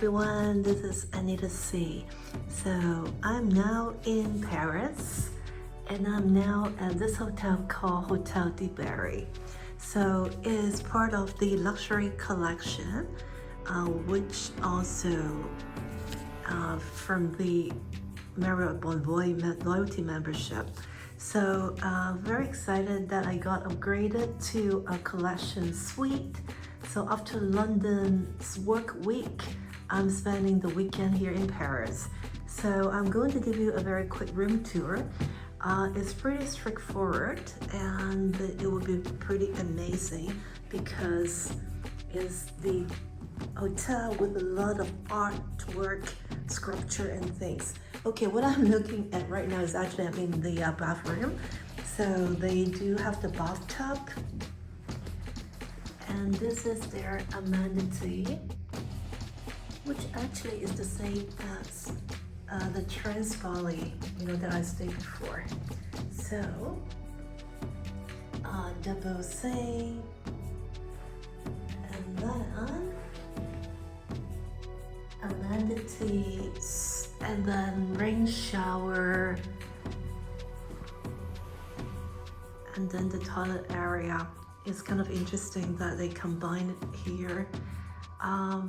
everyone, this is Anita C. So I'm now in Paris and I'm now at this hotel called Hôtel de Berri. So it's part of the luxury collection, which also from the Marriott loyalty membership. So very excited that I got upgraded to a collection suite. So after London's work week, I'm spending the weekend here in Paris. So I'm going to give you a very quick room tour. It's pretty straightforward and it will be pretty amazing because it's the hotel with a lot of artwork, sculpture and things. Okay, what I'm looking at right now is actually I'm in the bathroom. So they do have the bathtub. And this is their amenity, which actually is the same as the Trans Bali, that I stayed before. So, double sink, and then amenities, and then rain shower, and then the toilet area. It's kind of interesting that they combine it here,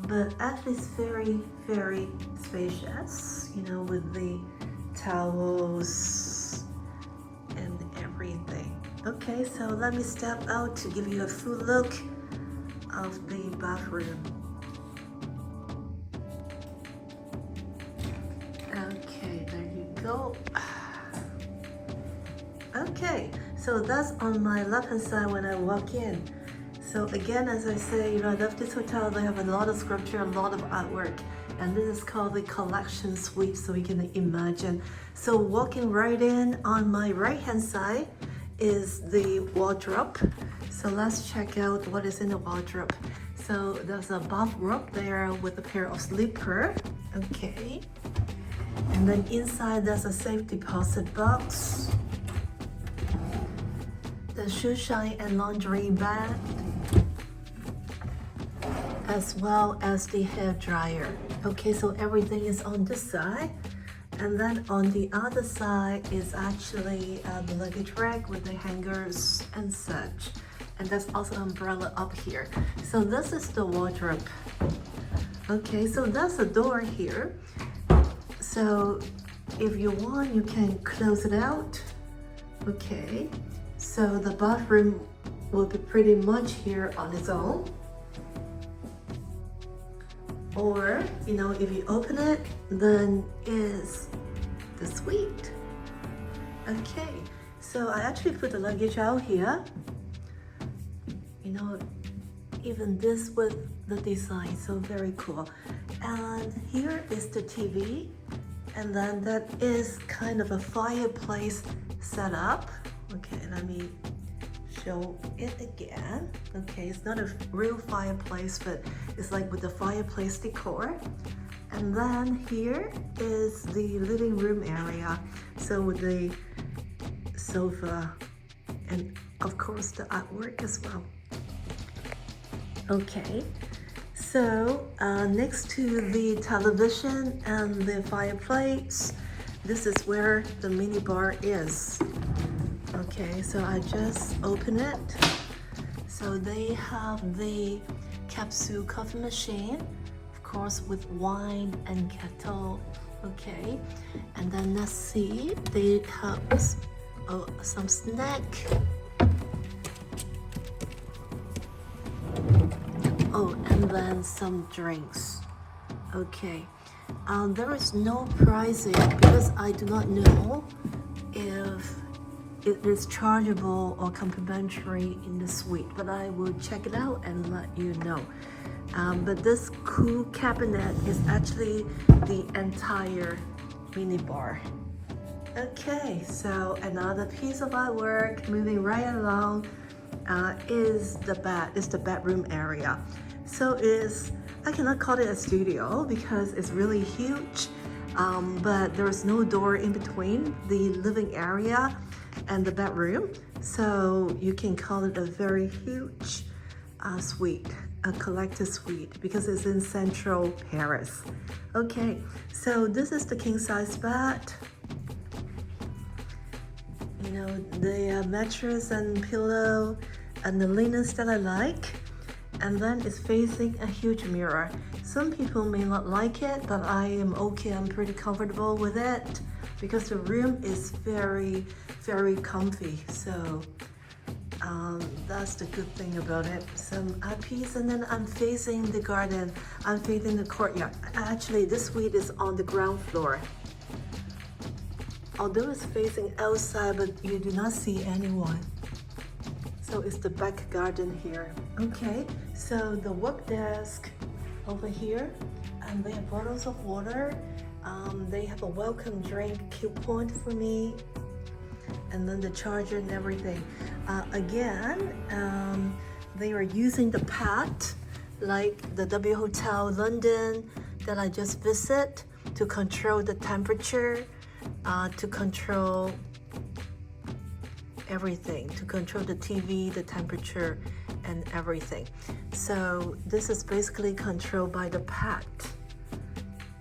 but actually it's very, very spacious, with the towels and everything. Okay, so let me step out to give you a full look of the bathroom. Okay, there you go. Okay, so that's on my left hand side when I walk in. So again, as I say, I love this hotel. They have a lot of sculpture, a lot of artwork, and this is called the collection suite, so you can imagine. So walking right in, on my right hand side is the wardrobe. So let's check out what is in the wardrobe. So there's a bathrobe there with a pair of slippers. Okay, and then inside there's a safe deposit box, the shoe shine and laundry bag, as well as the hair dryer. Okay, so everything is on this side, and then on the other side is actually the luggage rack with the hangers and such, and there's also an umbrella up here. So this is the wardrobe. Okay, so that's a door here. So if you want, you can close it out. Okay. So the bathroom will be pretty much here on its own. Or, if you open it, then is the suite. Okay, so I actually put the luggage out here. Even this with the design, so very cool. And here is the TV. And then that is kind of a fireplace setup. Okay, let me show it again. Okay, it's not a real fireplace, but it's like with the fireplace decor. And then here is the living room area. So with the sofa and of course the artwork as well. Okay, so next to the television and the fireplace, this is where the minibar is. Okay, so I just open it. So they have the capsule coffee machine, of course, with wine and kettle. Okay, and then let's see, they have some snack. Oh, and then some drinks. Okay, there is no pricing because I do not know if it is chargeable or complimentary in the suite, but I will check it out and let you know. But this cool cabinet is actually the entire minibar. Okay, so another piece of artwork moving right along is the bedroom area. So I cannot call it a studio because it's really huge, but there is no door in between the living area and the bedroom, so you can call it a very huge suite, a collector suite, because it's in central Paris. Okay, so this is the king size bed. You know, the mattress and pillow and the linens that I like. And then it's facing a huge mirror. Some people may not like it, but I am okay. I'm pretty comfortable with it because the room is very, very comfy. So that's the good thing about it. Some art piece, and then I'm facing the garden. I'm facing the courtyard. Actually, this suite is on the ground floor. Although it's facing outside, but you do not see anyone. So it's the back garden here. Okay, so the work desk over here, and they have bottles of water. They have a welcome drink coupon for me, and then the charger and everything. Again, they are using the pad like the W Hotel London that I just visit to control the temperature, to control everything, to control the TV, the temperature, and everything. So this is basically controlled by the pad.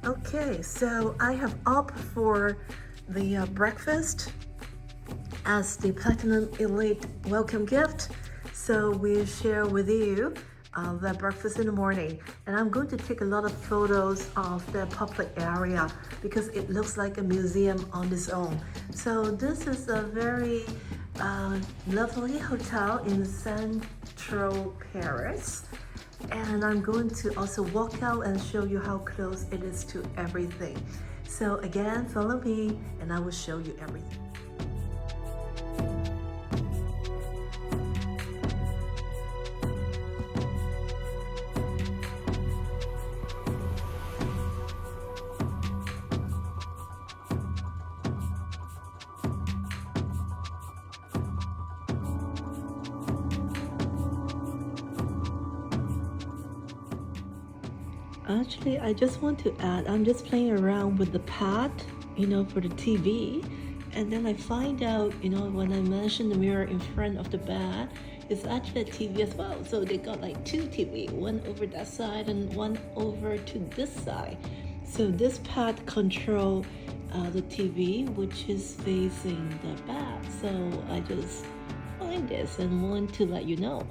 Okay, so I have opted for the breakfast as the Platinum Elite welcome gift. So we'll share with you the breakfast in the morning. And I'm going to take a lot of photos of the public area because it looks like a museum on its own. So this is a very lovely hotel in central Paris, and I'm going to also walk out and show you how close it is to everything. So again, follow me and I will show you everything. Actually, I just want to add, I'm just playing around with the pad, you know, for the TV. And then I find out, you know, when I mention the mirror in front of the bed, it's actually a TV as well. So they got like two TV, one over that side and one over to this side. So this pad control the TV, which is facing the bed. So I just find this and want to let you know.